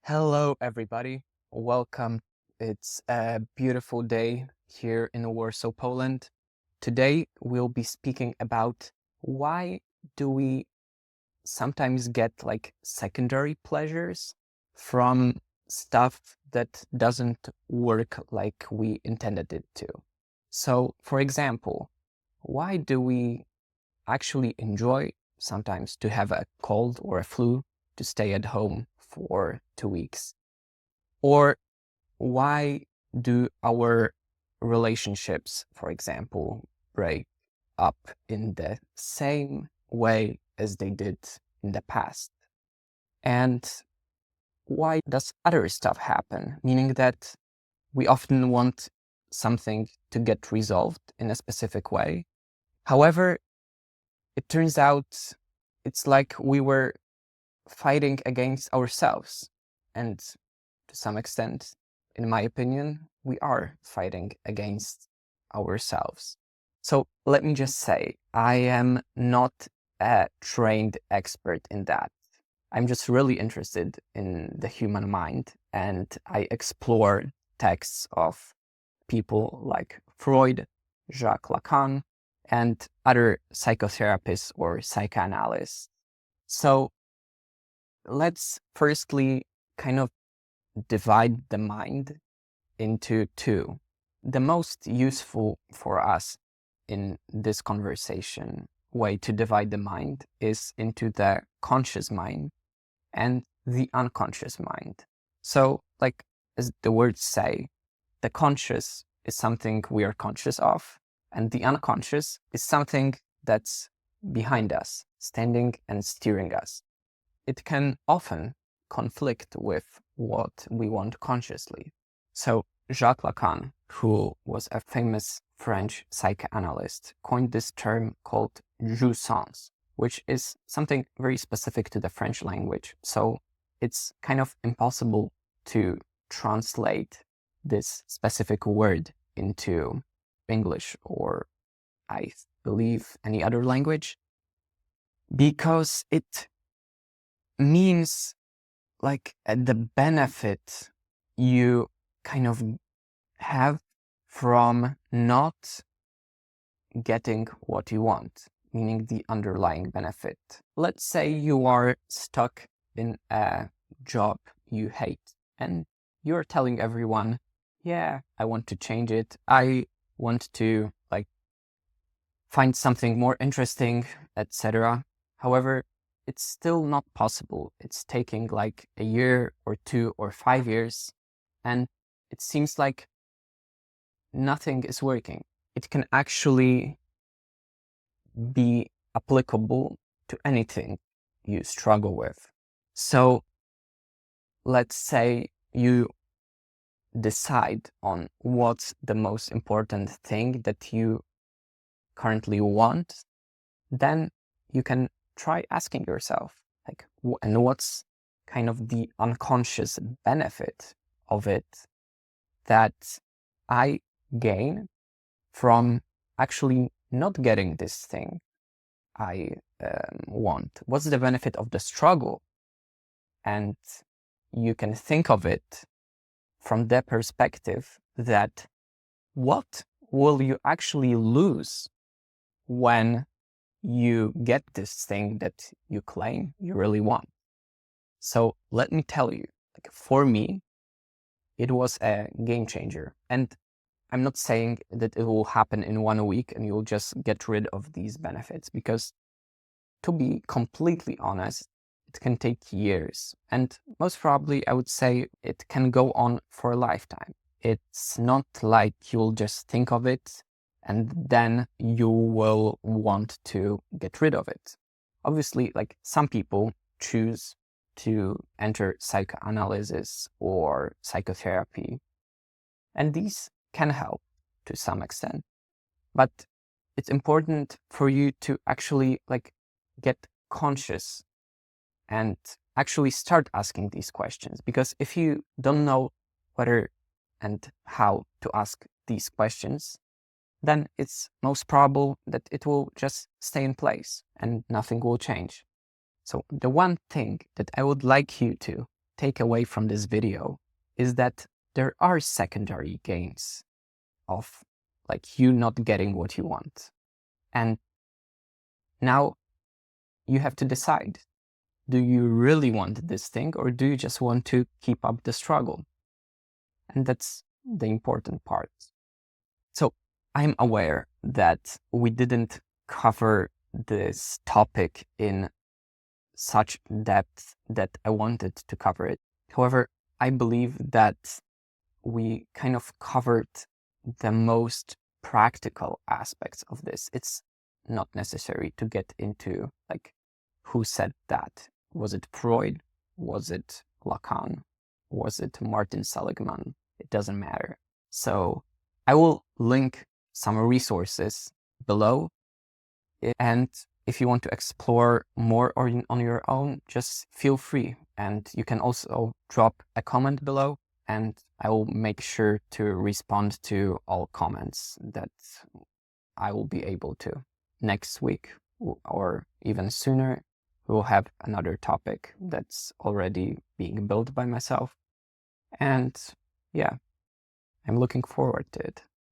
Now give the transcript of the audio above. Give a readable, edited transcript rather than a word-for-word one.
Hello, everybody. Welcome. It's a beautiful day here in Warsaw, Poland. Today, we'll be speaking about why do we sometimes get secondary pleasures from stuff that doesn't work like we intended it to. So, for example, why do we actually enjoy sometimes to have a cold or a flu to stay at home for 2 weeks? Or why do our relationships, for example, break up in the same way as they did in the past? And why does other stuff happen? Meaning that we often want something to get resolved in a specific way. However, it turns out it's like we were fighting against ourselves. And to some extent, in my opinion, we are fighting against ourselves. So let me just say, I am not a trained expert in that. I'm just really interested in the human mind, and I explore texts of people like Freud, Jacques Lacan, and other psychotherapists or psychoanalysts. So let's firstly kind of divide the mind into two. The most useful for us in this conversation way to divide the mind is into the conscious mind and the unconscious mind. So, like as the words say, the conscious is something we are conscious of, and the unconscious is something that's behind us, standing and steering us. It can often conflict with what we want consciously. So Jacques Lacan, who was a famous French psychoanalyst, coined this term called jouissance, which is something very specific to the French language. So it's kind of impossible to translate this specific word into English or, I believe, any other language, because it means the benefit you kind of have from not getting what you want, meaning the underlying benefit. Let's say you are stuck in a job you hate and you're telling everyone, yeah, I want to change it. I want to find something more interesting, etc. However, it's still not possible. It's taking a year or 2 or 5 years, and it seems like nothing is working. It can actually be applicable to anything you struggle with. So let's say you decide on what's the most important thing that you currently want, then you can try asking yourself, and what's kind of the unconscious benefit of it that I gain from actually not getting this thing I want? What's the benefit of the struggle? And you can think of it from the perspective that what will you actually lose when you get this thing that you claim you really want? So let me tell you, for me, it was a game changer. And I'm not saying that it will happen in 1 week and you'll just get rid of these benefits, because to be completely honest, it can take years. And most probably, I would say it can go on for a lifetime. It's not like you'll just think of it and then you will want to get rid of it. Obviously, some people choose to enter psychoanalysis or psychotherapy, and these can help to some extent. But it's important for you to actually get conscious and actually start asking these questions, because if you don't know whether and how to ask these questions, then it's most probable that it will just stay in place and nothing will change. So the one thing that I would like you to take away from this video is that there are secondary gains of like you not getting what you want. And now you have to decide, do you really want this thing, or do you just want to keep up the struggle? And that's the important part. So I'm aware that we didn't cover this topic in such depth that I wanted to cover it. However, I believe that we kind of covered the most practical aspects of this. It's not necessary to get into like who said that. Was it Freud? Was it Lacan? Was it Martin Seligman? It doesn't matter. So I will link some resources below. And if you want to explore more on your own, just feel free. And you can also drop a comment below, and I will make sure to respond to all comments that I will be able to. Next week, or even sooner, we will have another topic that's already being built by myself. And yeah, I'm looking forward to it.